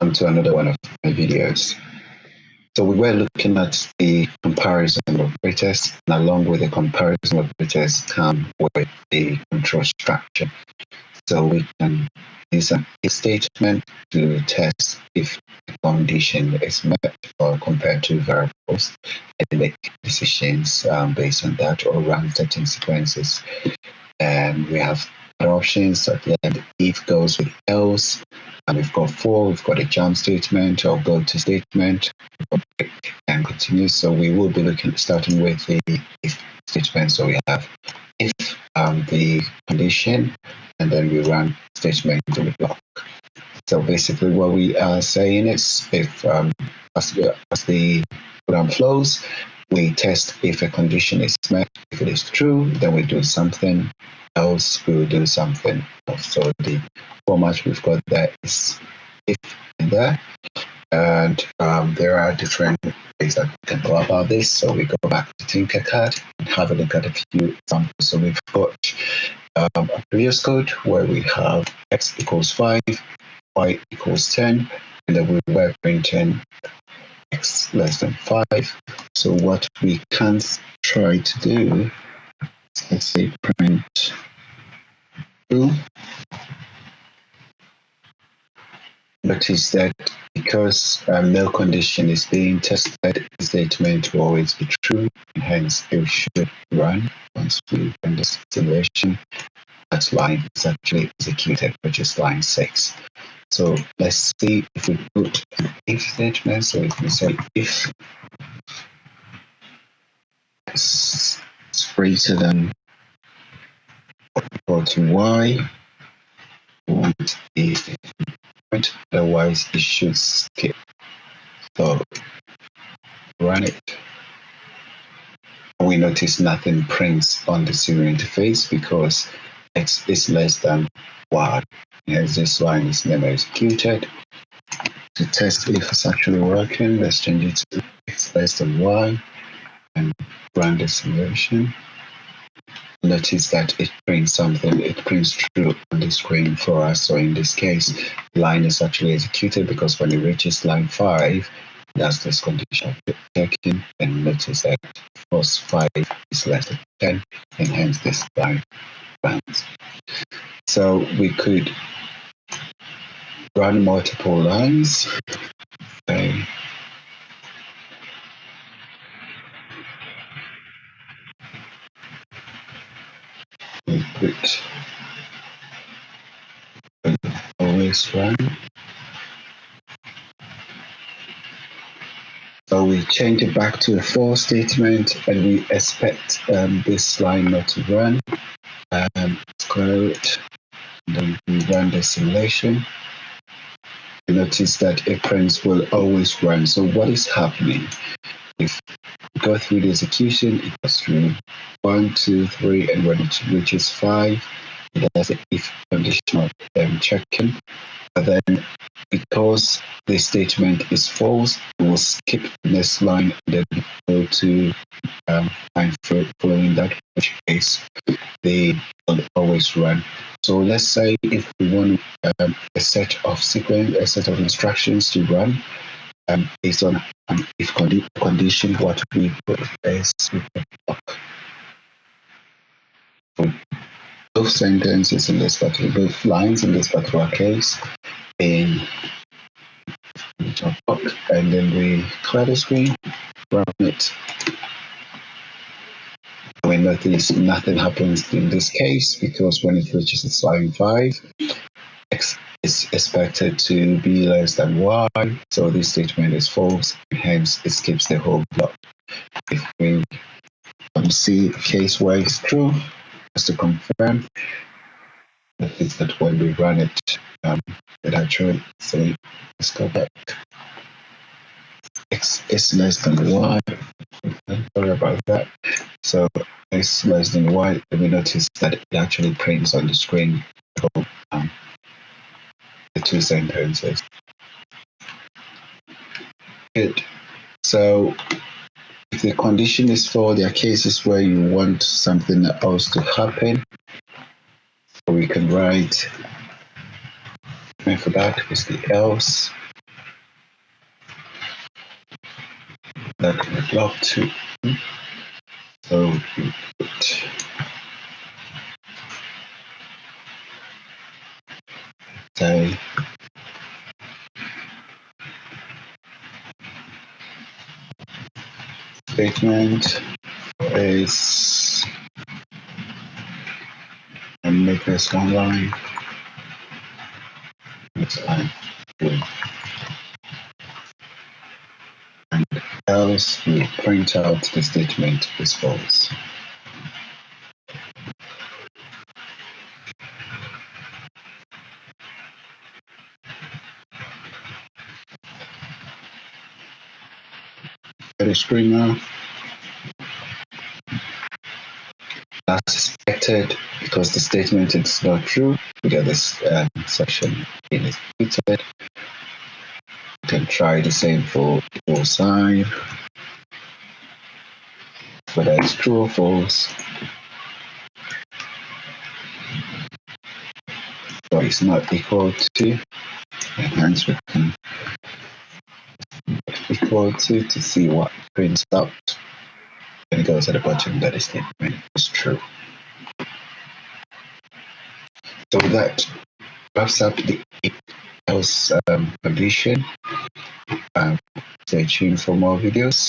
welcome to another one of my videos. So we were looking at the comparison operators, and along with the comparison operators come with the control structure. So we can use an if statement to test if the condition is met or compared to variables and make decisions based on that, or run certain sequences. And we have options at the end. If goes with else, and we've got for, we've got a jump statement or go to statement, and continue. So we will be starting with the if statement. So we have if the condition, and then we run statement to the block. So basically what we are saying is if as the program flows, we test if a condition is met. If it is true, then we do something else, we will do something else. So the format we've got there is if in there. And there are different ways that we can go about this. So we go back to Tinkercad and have a look at a few examples. So we've got a previous code where we have x equals 5, y equals 10, and then we were printing x less than 5. So what we can try to do is, let's say, print 2. Notice that because no condition is being tested, the statement will always be true, and hence it should run once we run the simulation. That line is actually executed, which is line 6. So let's see if we put an if statement. So if we say if x is greater than or equal to y, want a statement, otherwise it should skip. So run it. We notice nothing prints on the serial interface because x is less than y. As this line is never executed. To test if it's actually working, let's change it to x less than y and run the simulation. Notice that it prints something, it prints true on the screen for us. So in this case, the line is actually executed because when it reaches line 5, that's this condition checking, and notice that force 5 is less than 10, and hence this line runs. So we could run multiple lines. Okay. We could always run. So we change it back to a for statement, and we expect this line not to run. Square it, and then we run the simulation. You notice that a prints will always run. So what is happening? If we go through the execution, it goes through 1, 2, 3, and when it reaches 5, it does the if conditional checking. But then, because the statement is false, we will skip this line and then go to line following that, in which case they will always run. So let's say if we want a set of instructions to run based on if condition, what we put is we put block. Both sentences in this particular, both lines in this particular case, in block, and then we clear the screen, run it. We notice nothing happens in this case because when it reaches line 5, x is expected to be less than y, so this statement is false, and hence it skips the whole block. If we see a case where it's true, just to confirm, that is that when we run it, it actually, so let's go back. X is less than y. Sorry about that. So x less than y, and we notice that it actually prints on the screen the two sentences. Good. So if the condition is for, there are cases where you want something else to happen. So we can write, and for that is the else. that we'd love to. So you put say statement is and make this one line. Next line. And else we print out the statement is false. The screen now. As expected, because the statement is not true, we get this section is repeated. You can try the same for equal sign, whether it's true or false. But it's not equal to, and hence we can equal to see what prints out. And it goes at the bottom that the statement is true. So that wraps up the else condition. Stay tuned for more videos.